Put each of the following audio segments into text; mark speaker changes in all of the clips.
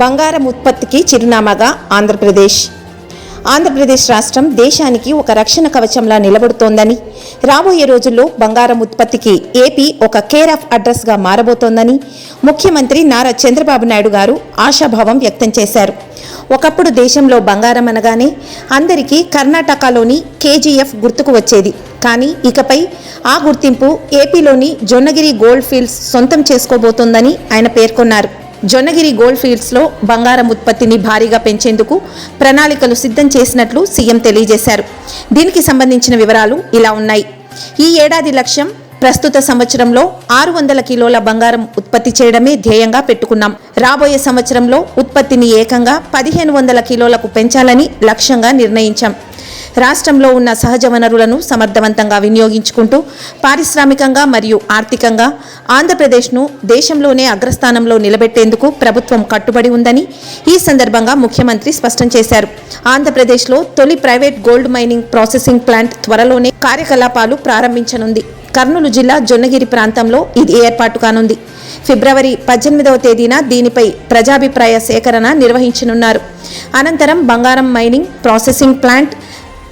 Speaker 1: బంగారం ఉత్పత్తికి చిరునామాగా ఆంధ్రప్రదేశ్ రాష్ట్రం దేశానికి ఒక రక్షణ కవచంలా నిలబడుతోందని, రాబోయే రోజుల్లో బంగారం ఉత్పత్తికి ఏపీ ఒక కేర్ ఆఫ్ అడ్రస్గా మారబోతోందని ముఖ్యమంత్రి నారా చంద్రబాబు నాయుడు గారు ఆశాభావం వ్యక్తం చేశారు. ఒకప్పుడు దేశంలో బంగారం అనగానే అందరికీ కర్ణాటకలోని కేజీఎఫ్ గుర్తుకు వచ్చేది. కానీ ఇకపై ఆ గుర్తింపు ఏపీలోని జొన్నగిరి గోల్డ్ ఫీల్డ్స్ సొంతం చేసుకోబోతోందని ఆయన పేర్కొన్నారు. జొన్నగిరి గోల్డ్ ఫీల్డ్స్లో బంగారం ఉత్పత్తిని భారీగా పెంచేందుకు ప్రణాళికలు సిద్ధం చేసినట్లు సీఎం తెలియజేశారు. దీనికి సంబంధించిన వివరాలు ఇలా ఉన్నాయి. ఈ ఏడాది లక్ష్యం ప్రస్తుత సంవత్సరంలో 600 కిలోల బంగారం ఉత్పత్తి చేయడమే ధ్యేయంగా పెట్టుకున్నాం. రాబోయే సంవత్సరంలో ఉత్పత్తిని ఏకంగా 1500 కిలోలకు పెంచాలని లక్ష్యంగా నిర్ణయించాం. రాష్ట్రంలో ఉన్న సహజ వనరులను సమర్థవంతంగా వినియోగించుకుంటూ పారిశ్రామికంగా మరియు ఆర్థికంగా ఆంధ్రప్రదేశ్ను దేశంలోనే అగ్రస్థానంలో నిలబెట్టేందుకు ప్రభుత్వం కట్టుబడి ఉందని ఈ సందర్భంగా ముఖ్యమంత్రి స్పష్టం చేశారు. ఆంధ్రప్రదేశ్లో తొలి private gold mining processing plant త్వరలోనే కార్యకలాపాలు ప్రారంభించనుంది. కర్నూలు జిల్లా జొన్నగిరి ప్రాంతంలో ఇది ఏర్పాటు కానుంది. ఫిబ్రవరి 18వ తేదీన దీనిపై ప్రజాభిప్రాయ సేకరణ నిర్వహించనున్నారు. అనంతరం బంగారం మైనింగ్ ప్రాసెసింగ్ ప్లాంట్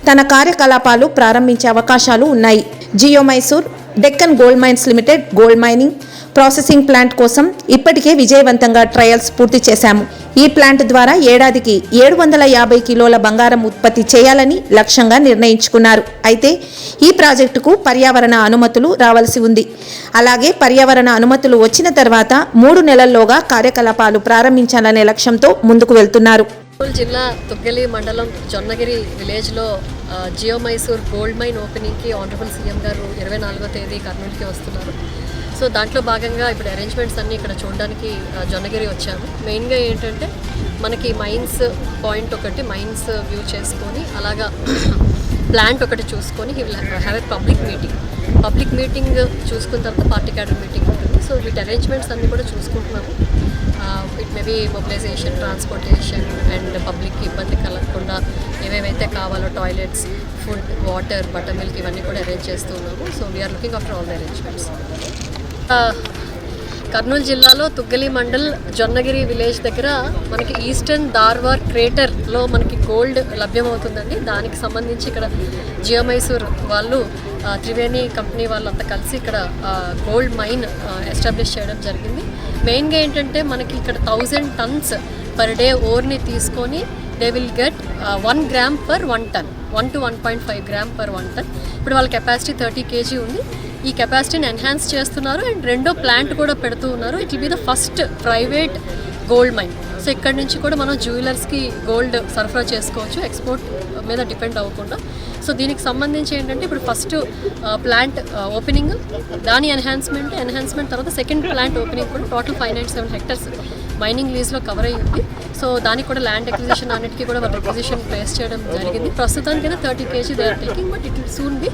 Speaker 1: తన కార్యకలాపాలు ప్రారంభించే అవకాశాలు ఉన్నాయి. Geo Mysore Deccan Gold Mines Limited gold mining processing plant కోసం ఇప్పటికే విజయవంతంగా ట్రయల్స్ పూర్తి చేశాము. ఈ ప్లాంట్ ద్వారా ఏడాదికి 750 కిలోల బంగారం ఉత్పత్తి చేయాలని లక్ష్యంగా నిర్ణయించుకున్నారు. అయితే ఈ ప్రాజెక్టుకు పర్యావరణ అనుమతులు రావాల్సి ఉంది. అలాగే పర్యావరణ అనుమతులు వచ్చిన తర్వాత 3 నెలల్లోగా కార్యకలాపాలు ప్రారంభించాలనే లక్ష్యంతో ముందుకు వెళ్తున్నారు.
Speaker 2: కర్నూలు జిల్లా తుగ్గలి మండలం జొన్నగిరి విలేజ్లో జియో మైసూర్ గోల్డ్ మైన్ ఓపెనింగ్కి ఆనరబుల్ సీఎం గారు 24వ తేదీ కర్నూలుకి వస్తున్నారు. సో దాంట్లో భాగంగా ఇప్పుడు అరేంజ్మెంట్స్ అన్నీ ఇక్కడ చూడడానికి జొన్నగిరి వచ్చాము. మెయిన్గా ఏంటంటే మనకి మైన్స్ పాయింట్ ఒకటి మైన్స్ వ్యూ చేసుకొని అలాగా ప్లాంట్ ఒకటి చూసుకొని హ్యావ్ ఎ పబ్లిక్ మీటింగ్ చూసుకున్న తర్వాత పార్టీ క్యాడర్ మీటింగ్ ఉంటుంది. సో వీటి అరేంజ్మెంట్స్ అన్నీ కూడా చూసుకుంటున్నాము. It may be mobilisation, transportation and పబ్లిక్కి ఇబ్బంది కలగకుండా ఏవేవైతే కావాలో toilets, food, water, butter milk ఇవన్నీ కూడా అరేంజ్ చేస్తున్నాము. So we're looking after all the arrangements. Kurnool జిల్లాలో తుగ్గలి మండల్ జొన్నగిరి విలేజ్ దగ్గర మనకి ఈస్టర్న్ దార్వార్ క్రేటర్లో మనకి గోల్డ్ లభ్యమవుతుందండి. దానికి సంబంధించి ఇక్కడ జియో మైసూర్ వాళ్ళు త్రివేణి కంపెనీ వాళ్ళంతా కలిసి ఇక్కడ గోల్డ్ మైన్ ఎస్టాబ్లిష్ చేయడం జరిగింది. మెయిన్గా ఏంటంటే మనకి ఇక్కడ 1000 tons పర్ డే ఓర్ని తీసుకొని they will get 1 gram per 1 ton, 1 to 1.5 gram per 1 ton. ఇప్పుడు వాళ్ళ కెపాసిటీ 30 kg ఉంది. ఈ కెపాసిటీని ఎన్హాన్స్ చేస్తున్నారు అండ్ రెండో ప్లాంట్ కూడా పెడుతూ ఉన్నారు. It will be the first private gold mine. So ఇక్కడ నుంచి కూడా మనం జ్యువెలర్స్కి గోల్డ్ సరఫరా చేసుకోవచ్చు, ఎక్స్పోర్ట్ మీద డిపెండ్ అవ్వకుండా. సో దీనికి సంబంధించి ఏంటంటే ఇప్పుడు ఫస్ట్ ప్లాంట్ ఓపెనింగ్, దాని ఎన్హాన్స్మెంట్ తర్వాత సెకండ్ ప్లాంట్ ఓపెనింగ్ కూడా టోటల్ 597 hectares మైనింగ్ లీజ్లో కవర్ అయ్యింది. సో దానికి కూడా ల్యాండ్ ఎక్విజిషన్ అన్నిటికీ కూడా వాళ్ళు రిక్విజిషన్ ప్లేస్ చేయడం జరిగింది. ప్రస్తుతానికి 30 kg they are taking, but it will soon B